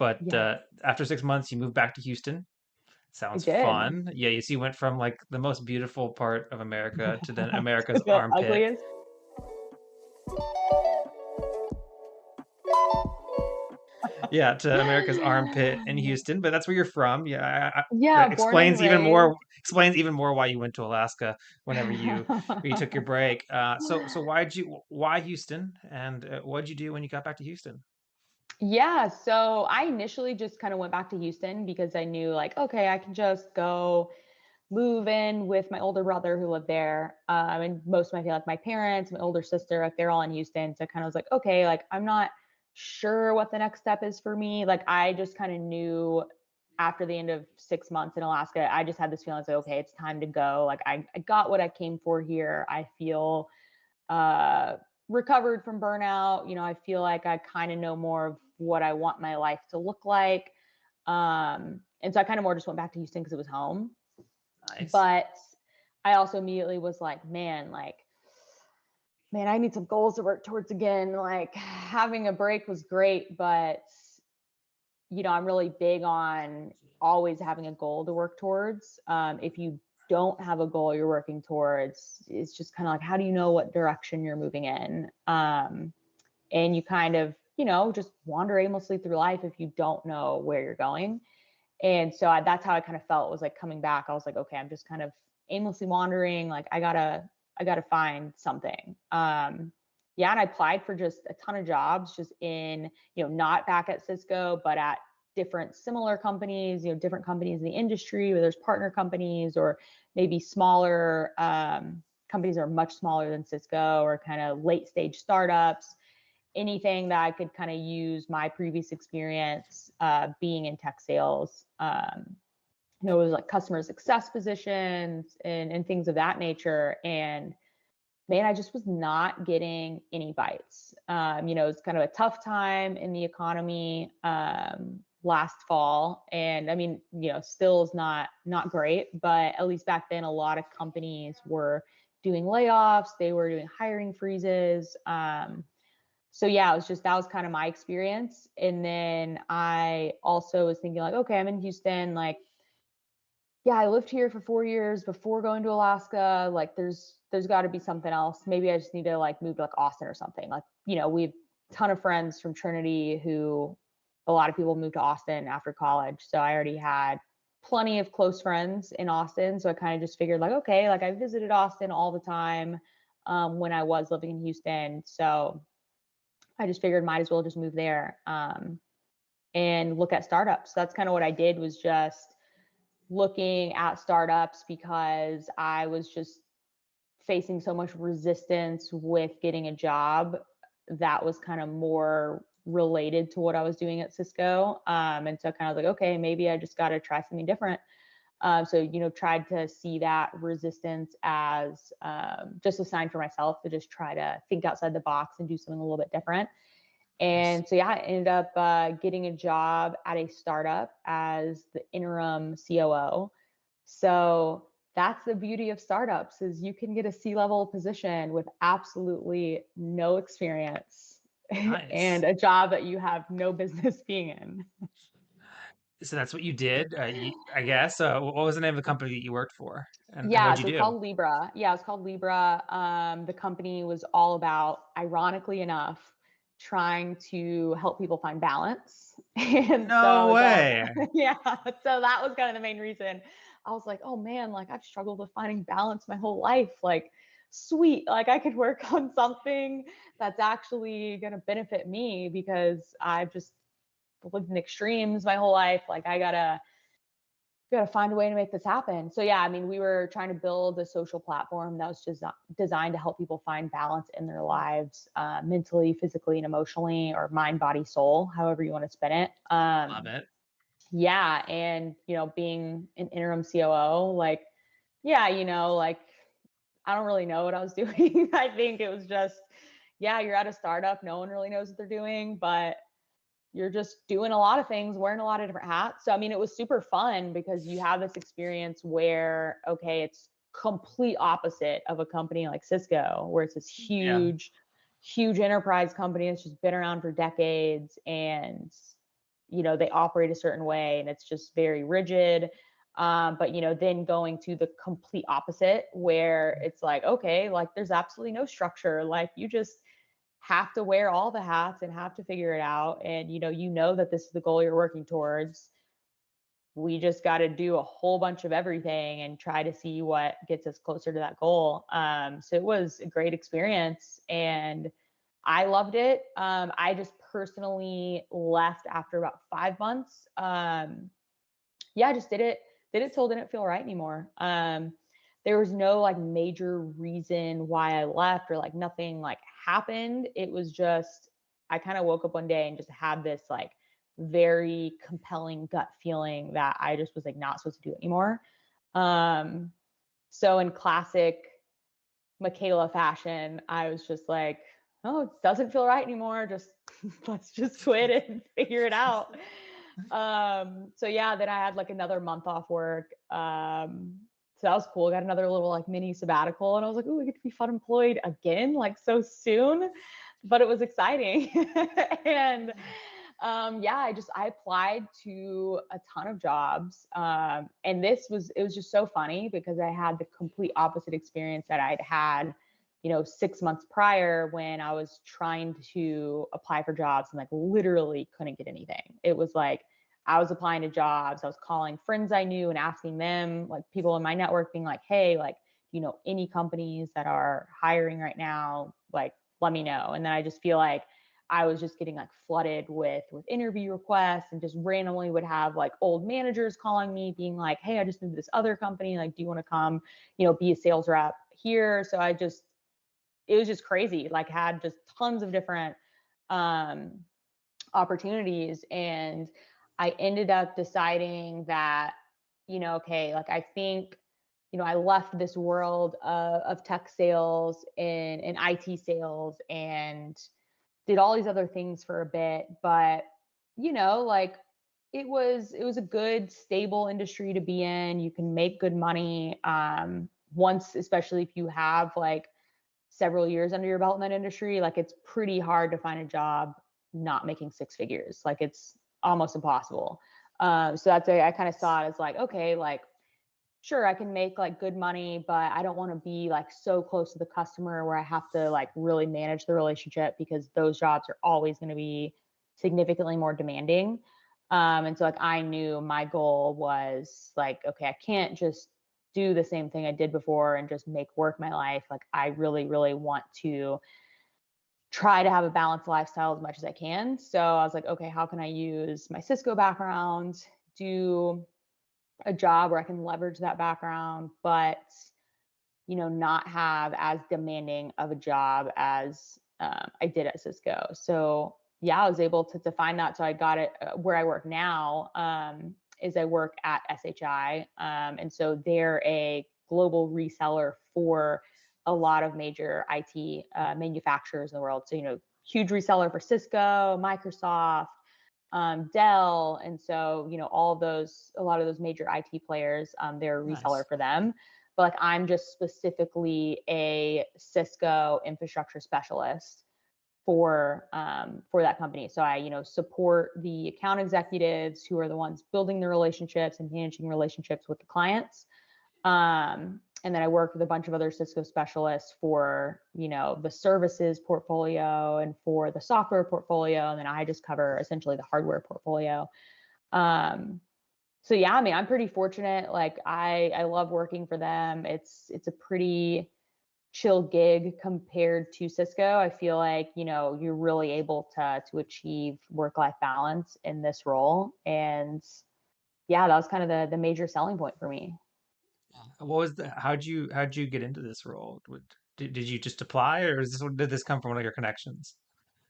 But Yes, after 6 months, you moved back to Houston. I Sounds did. fun. Yeah, you see, went from like the most beautiful part of America to then America's The armpit. ugliest. Yeah, to America's armpit in Houston, but that's where you're from. Yeah, Yeah, that born and raised. explains even more why you went to Alaska whenever you took your break. So why Houston, and what'd you do when you got back to Houston? Yeah, so I initially just kind of went back to Houston because I knew like, okay, I can just go move in with my older brother who lived there. And most of my like my parents, my older sister, like they're all in Houston. So kind of was like, okay, like I'm not sure what the next step is for me. Like I just kind of knew after the end of 6 months in Alaska, I just had this feeling like, okay, it's time to go. Like I got what I came for here. I feel uh recovered from burnout. I feel like I kind of know more of what I want my life to look like. And so I kind of more just went back to Houston because it was home. Nice. But I also immediately was like, man, I need some goals to work towards again. Like having a break was great, but I'm really big on always having a goal to work towards. If you don't have a goal you're working towards, it's just kind of like, how do you know what direction you're moving in? And you kind of, just wander aimlessly through life if you don't know where you're going. And so that's how I kind of felt was like coming back. I was like, okay, I'm just kind of aimlessly wandering. Like I gotta find something. Yeah. And I applied for just a ton of jobs just in, not back at Cisco, but at different similar companies, different companies in the industry where there's partner companies or maybe smaller companies that are much smaller than Cisco or kind of late stage startups, anything that I could kind of use my previous experience being in tech sales. It was like customer success positions and things of that nature. And man, I just was not getting any bites. It's kind of a tough time in the economy last fall, and I mean, still is not great, but at least back then, a lot of companies were doing layoffs. They were doing hiring freezes. So yeah, that was kind of my experience. And then I also was thinking like, okay, I'm in Houston. Like, yeah, I lived here for 4 years before going to Alaska. Like, there's got to be something else. Maybe I just need to like move to like Austin or something. Like, we've a ton of friends from Trinity who a lot of people moved to Austin after college. So I already had plenty of close friends in Austin. So I kind of just figured like, okay, like I visited Austin all the time when I was living in Houston. So I just figured might as well just move there and look at startups. So that's kind of what I did was just looking at startups because I was just facing so much resistance with getting a job that was kind of more related to what I was doing at Cisco. And so kind of like, okay, maybe I just got to try something different. So, tried to see that resistance as just a sign for myself to just try to think outside the box and do something a little bit different. Nice. And so, yeah, I ended up getting a job at a startup as the interim COO. So that's the beauty of startups is you can get a C-level position with absolutely no experience Nice. and a job that you have no business being in. So that's what you did, I guess. What was the name of the company that you worked for, and Yeah, what'd you so it's do? called Libra. Yeah, it's called Libra. The company was all about, ironically enough, trying to help people find balance. And so No it's all, way. yeah. So that was kind of the main reason. I was like, oh man, like I've struggled with finding balance my whole life. Like, sweet, like I could work on something that's actually going to benefit me because I've just lived in extremes my whole life. Like, I gotta find a way to make this happen. So yeah, I mean, we were trying to build a social platform that was just designed to help people find balance in their lives, mentally, physically, and emotionally, or mind, body, soul, however you want to spin it. Love it. Yeah, and being an interim COO, like, yeah, like I don't really know what I was doing. I think it was just, yeah, you're at a startup, no one really knows what they're doing, but you're just doing a lot of things, wearing a lot of different hats. So, I mean, it was super fun because you have this experience where, okay, it's complete opposite of a company like Cisco, where it's this Yeah. huge, huge enterprise company that's just been around for decades. And they operate a certain way and it's just very rigid. But then going to the complete opposite where it's like, okay, like there's absolutely no structure. Like you just have to wear all the hats and have to figure it out. And that this is the goal you're working towards. We just got to do a whole bunch of everything and try to see what gets us closer to that goal. So it was a great experience and I loved it. I just personally left after about 5 months. Yeah, I just did it till it didn't feel right anymore. There was no like major reason why I left or like nothing like happened. It was just, I kind of woke up one day and just had this like very compelling gut feeling that I just was like not supposed to do it anymore. Um, so in classic Mikaela fashion, I was just like, oh, it doesn't feel right anymore. Just let's just quit and figure it out. So yeah, then I had like another month off work. So that was cool. I got another little like mini sabbatical and I was like, oh, I get to be fun employed again, like so soon. But it was exciting. And yeah, I applied to a ton of jobs. And it was just so funny because I had the complete opposite experience that I'd had, 6 months prior when I was trying to apply for jobs and like literally couldn't get anything. It was like I was applying to jobs, I was calling friends I knew and asking them, like people in my network, being like, hey, like, any companies that are hiring right now, like, let me know. And then I just feel like I was just getting like flooded with interview requests and just randomly would have like old managers calling me being like, hey, I just moved to this other company. Like, do you want to come, be a sales rep here? So it was just crazy. Like had just tons of different um, opportunities. And I ended up deciding that, okay, like I think, I left this world of tech sales and IT sales and did all these other things for a bit, but like it was a good stable industry to be in. You can make good money once, especially if you have like several years under your belt in that industry. Like it's pretty hard to find a job not making six figures. Like it's almost impossible. So that's why I kind of saw it as like, okay, like sure, I can make like good money, but I don't want to be like so close to the customer where I have to like really manage the relationship because those jobs are always going to be significantly more demanding. And so like I knew my goal was like, okay, I can't just do the same thing I did before and just make work my life. Like I really, really want to try to have a balanced lifestyle as much as I can. So I was like, okay, how can I use my Cisco background, do a job where I can leverage that background, but not have as demanding of a job as I did at Cisco. So yeah, I was able to find that. So I got it where I work now. Is I work at SHI, and so they're a global reseller for a lot of major IT manufacturers in the world. So huge reseller for Cisco, Microsoft, Dell, and so a lot of those major IT players, they're a reseller Nice. for them. But like I'm just specifically a Cisco infrastructure specialist for that company. So I support the account executives who are the ones building the relationships and managing relationships with the clients. And then I work with a bunch of other Cisco specialists for, the services portfolio and for the software portfolio. And then I just cover essentially the hardware portfolio. So yeah, I mean, I'm pretty fortunate. Like I love working for them. It's a pretty chill gig compared to Cisco. I feel like, you're really able to achieve work-life balance in this role. And yeah, that was kind of the major selling point for me. What was how'd you get into this role? Did you just apply, or did this come from one of your connections?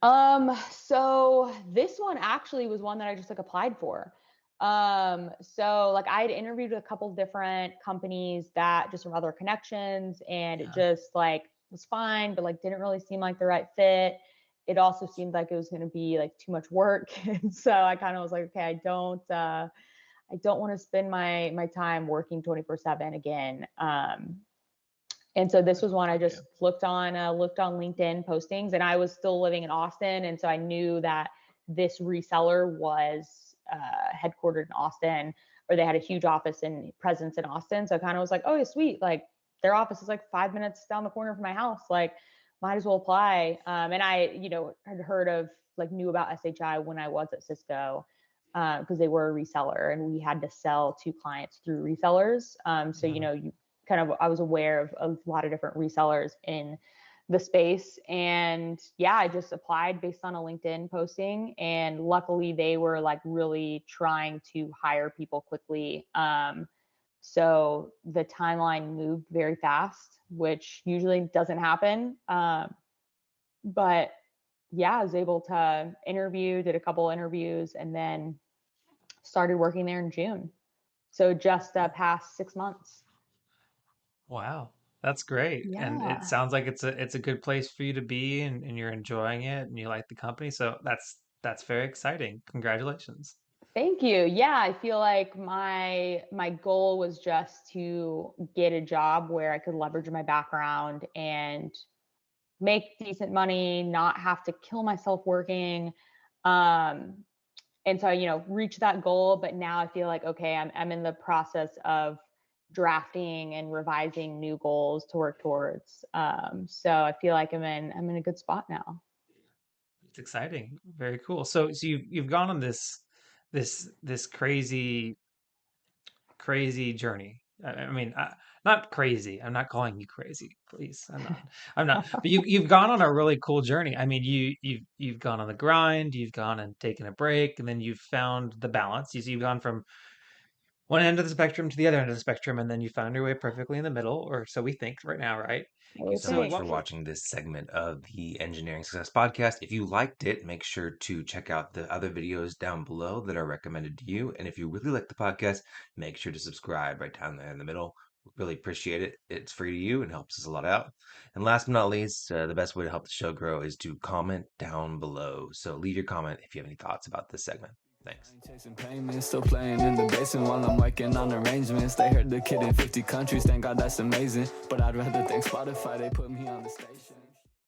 So this one actually was one that I just like applied for. So like I had interviewed with a couple different companies that just from other connections, and it Yeah. just like was fine, but like didn't really seem like the right fit. It also seemed like it was going to be like too much work, and so I kind of was like, okay, I don't want to spend my time working 24/7 again. And so this That's was one I fair. just looked on LinkedIn postings, and I was still living in Austin, and so I knew that this reseller was headquartered in Austin, or they had a huge office and presence in Austin. So I kind of was like, oh, yeah, sweet. Like their office is like 5 minutes down the corner from my house. Like might as well apply. And I, had heard of, like, knew about SHI when I was at Cisco, because they were a reseller and we had to sell to clients through resellers. So, Mhm. I was aware of a lot of different resellers in the space. And yeah, I just applied based on a LinkedIn posting. And luckily, they were like really trying to hire people quickly. So the timeline moved very fast, which usually doesn't happen. But yeah, I was able to interview, did a couple interviews, and then started working there in June. So just past 6 months. Wow, that's great. And it Yeah. sounds like it's a good place for you to be, and you're enjoying it and you like the company. So that's very exciting. Congratulations. Thank you. Yeah, I feel like my goal was just to get a job where I could leverage my background and make decent money, not have to kill myself working. Um, and so, reach that goal. But now I feel like, okay, I'm in the process of drafting and revising new goals to work towards. So I feel like I'm in a good spot now. It's exciting. Very cool. So you've gone on this crazy journey. I mean, not crazy. I'm not calling you crazy, please. I'm not. I'm not. But you've gone on a really cool journey. I mean, you've gone on the grind. You've gone and taken a break, and then you've found the balance. You've gone from one end of the spectrum to the other end of the spectrum, and then you found your way perfectly in the middle, or so we think right now, right? Thank you so So much Thanks. for what? watching this segment of the Engineering Success Podcast. If you liked it, make sure to check out the other videos down below that are recommended to you. And if you really like the podcast, make sure to subscribe right down there in the middle. We really appreciate it. It's free to you and helps us a lot out. And last but not least, the best way to help the show grow is to comment down below. So leave your comment if you have any thoughts about this segment. Thanks. I ain't chasing payments, still playing in the basement while I'm working on arrangements. They heard the kid in 50 countries, thank God that's amazing. But I'd rather thank Spotify, they put me on the station.